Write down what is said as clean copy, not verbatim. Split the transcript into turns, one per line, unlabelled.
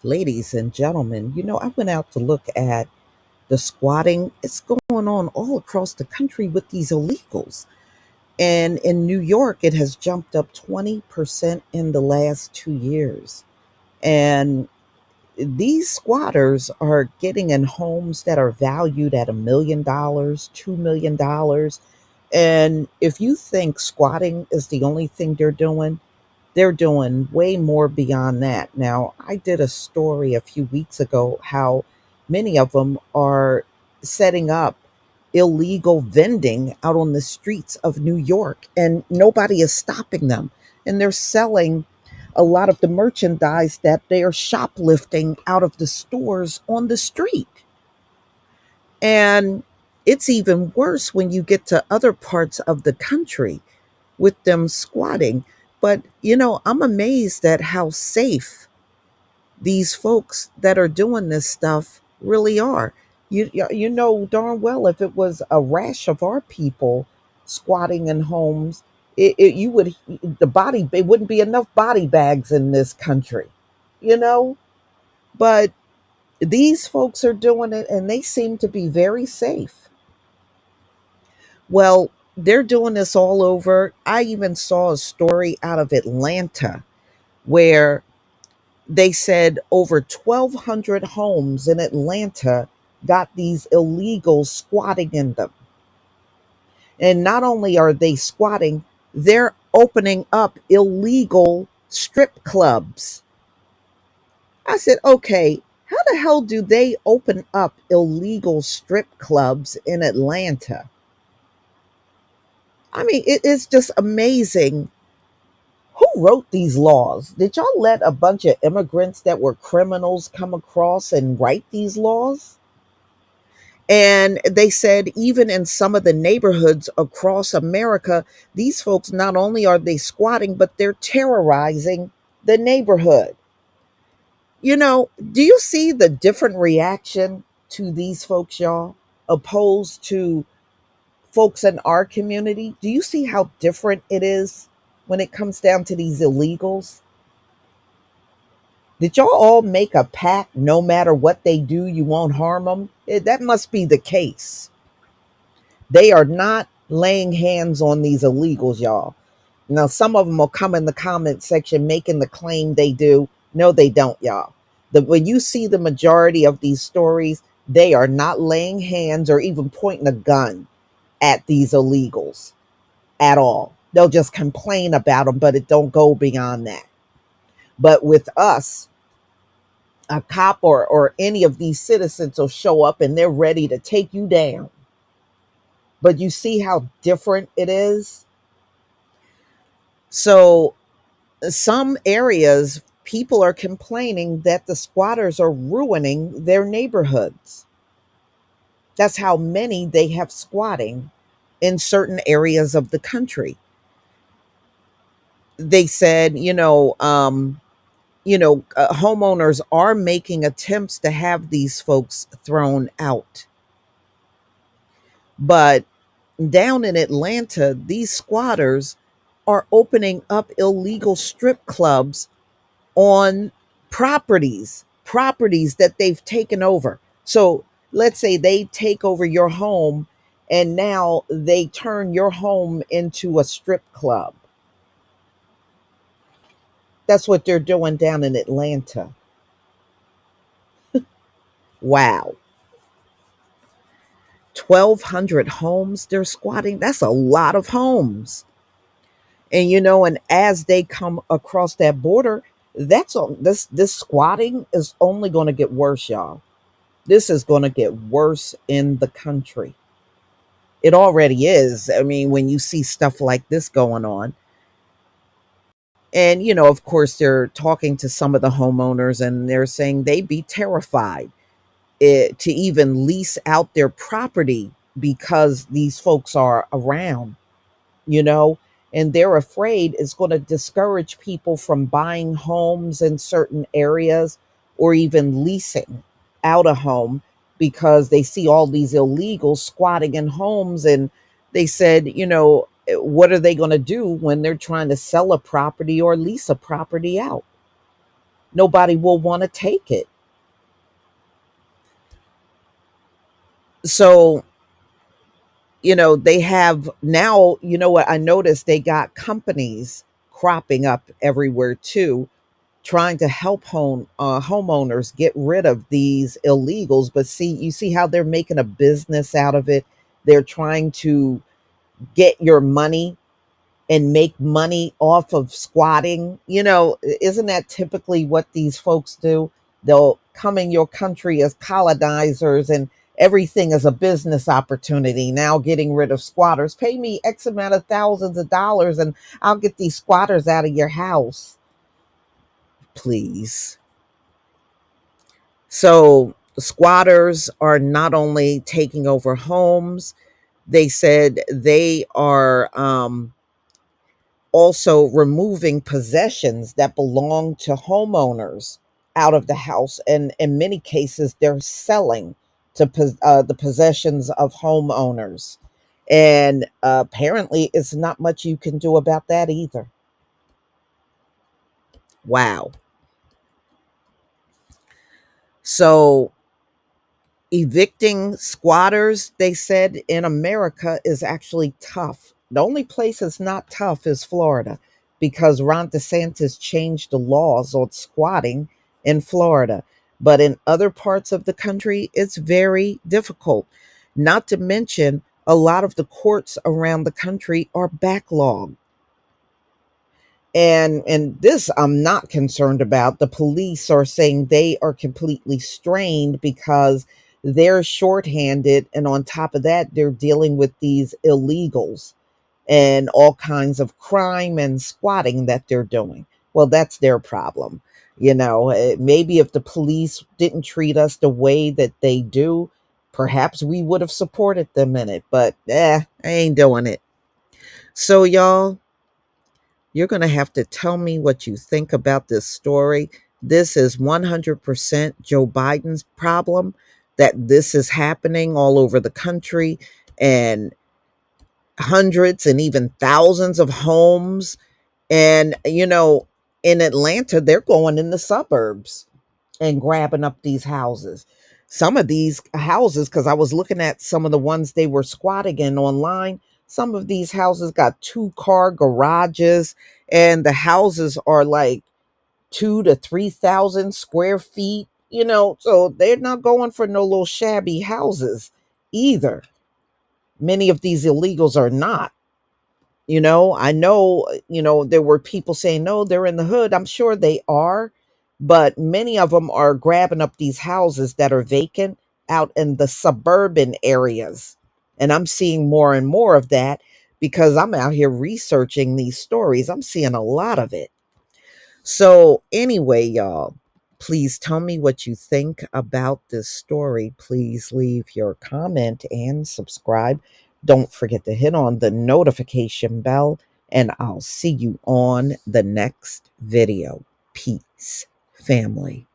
Ladies and gentlemen, I went out to look at the squatting. It's going on all across the country with these illegals. And in New York, it has jumped up 20% in the last 2 years. And these squatters are getting in homes that are valued at $1 million, $2 million. And if you think squatting is the only thing they're doing way more beyond that. Now, I did a story a few weeks ago how many of them are setting up illegal vending out on the streets of New York, and nobody is stopping them. And they're selling a lot of the merchandise that they are shoplifting out of the stores on the street. And it's even worse when you get to other parts of the country with them squatting. But, I'm amazed at how safe these folks that are doing this stuff really are. You know darn well if it was a rash of our people squatting in homes, you would it wouldn't be enough body bags in this country, you know. But these folks are doing it, and they seem to be very safe. Well, they're doing this all over. I even saw a story out of Atlanta where they said over 1,200 homes in Atlanta got these illegals squatting in them. And not only are they squatting, they're opening up illegal strip clubs. I said, okay, how the hell do they open up illegal strip clubs in Atlanta? I mean, it is just amazing. Who wrote these laws? Did y'all let a bunch of immigrants that were criminals come across and write these laws? And they said, even in some of the neighborhoods across America, these folks not only are they squatting, but they're terrorizing the neighborhood. Do you see the different reaction to these folks, y'all, opposed to folks in our community? Do you see how different it is when it comes down to these illegals? Did y'all all make a pact no matter what they do, you won't harm them? That must be the case. They are not laying hands on these illegals, y'all. Now, some of them will come in the comment section making the claim they do. No, they don't, y'all. When you see the majority of these stories, they are not laying hands or even pointing a gun at these illegals at all. They'll just complain about them, but it don't go beyond that. But with us, a cop or any of these citizens will show up and they're ready to take you down. But you see how different it is? So, some areas, people are complaining that the squatters are ruining their neighborhoods. That's how many they have squatting in certain areas of the country. They said, homeowners are making attempts to have these folks thrown out. But down in Atlanta, these squatters are opening up illegal strip clubs on properties that they've taken over. So let's say they take over your home and now they turn your home into a strip club. That's what they're doing down in Atlanta. Wow. 1,200 homes they're squatting. That's a lot of homes. And as they come across that border, that's all this squatting is only going to get worse, y'all. This is going to get worse in the country. It already is. I mean, when you see stuff like this going on. And, of course, they're talking to some of the homeowners and they're saying they'd be terrified to even lease out their property because these folks are around, you know, and they're afraid it's going to discourage people from buying homes in certain areas or even leasing out a home because they see all these illegals squatting in homes. And they said, what are they going to do when they're trying to sell a property or lease a property out? nobody will want to take it. So, they have now, what I noticed, they got companies cropping up everywhere too, trying to help homeowners get rid of these illegals. But see, you see how they're making a business out of it. They're trying to get your money and make money off of squatting. Isn't that typically what these folks do? They'll come in your country as colonizers, and everything is a business opportunity. Now, getting rid of squatters, pay me X amount of thousands of dollars and I'll get these squatters out of your house. Please. So, squatters are not only taking over homes, they said they are also removing possessions that belong to homeowners out of the house. And in many cases, they're selling the possessions of homeowners. And apparently, it's not much you can do about that either. Wow. So, evicting squatters, they said, in America is actually tough. The only place it's not tough is Florida, because Ron DeSantis changed the laws on squatting in Florida. But in other parts of the country, it's very difficult. Not to mention, a lot of the courts around the country are backlogged. And this I'm not concerned about. The police are saying they are completely strained because they're shorthanded, and on top of that, they're dealing with these illegals and all kinds of crime and squatting that they're doing. Well, that's their problem. Maybe if the police didn't treat us the way that they do, perhaps we would have supported them in it. But I ain't doing it. So, y'all, you're going to have to tell me what you think about this story. This is 100% Joe Biden's problem, that this is happening all over the country, and hundreds and even thousands of homes. And, in Atlanta, they're going in the suburbs and grabbing up these houses. Some of these houses, because I was looking at some of the ones they were squatting in online, some of these houses got 2-car garages, and the houses are like 2 to 3,000 square feet. So they're not going for no little shabby houses either. Many of these illegals are not. I know, there were people saying, no, they're in the hood. I'm sure they are, but many of them are grabbing up these houses that are vacant out in the suburban areas. And I'm seeing more and more of that because I'm out here researching these stories. I'm seeing a lot of it. So, anyway, y'all, please tell me what you think about this story. Please leave your comment and subscribe. Don't forget to hit on the notification bell, and I'll see you on the next video. Peace, family.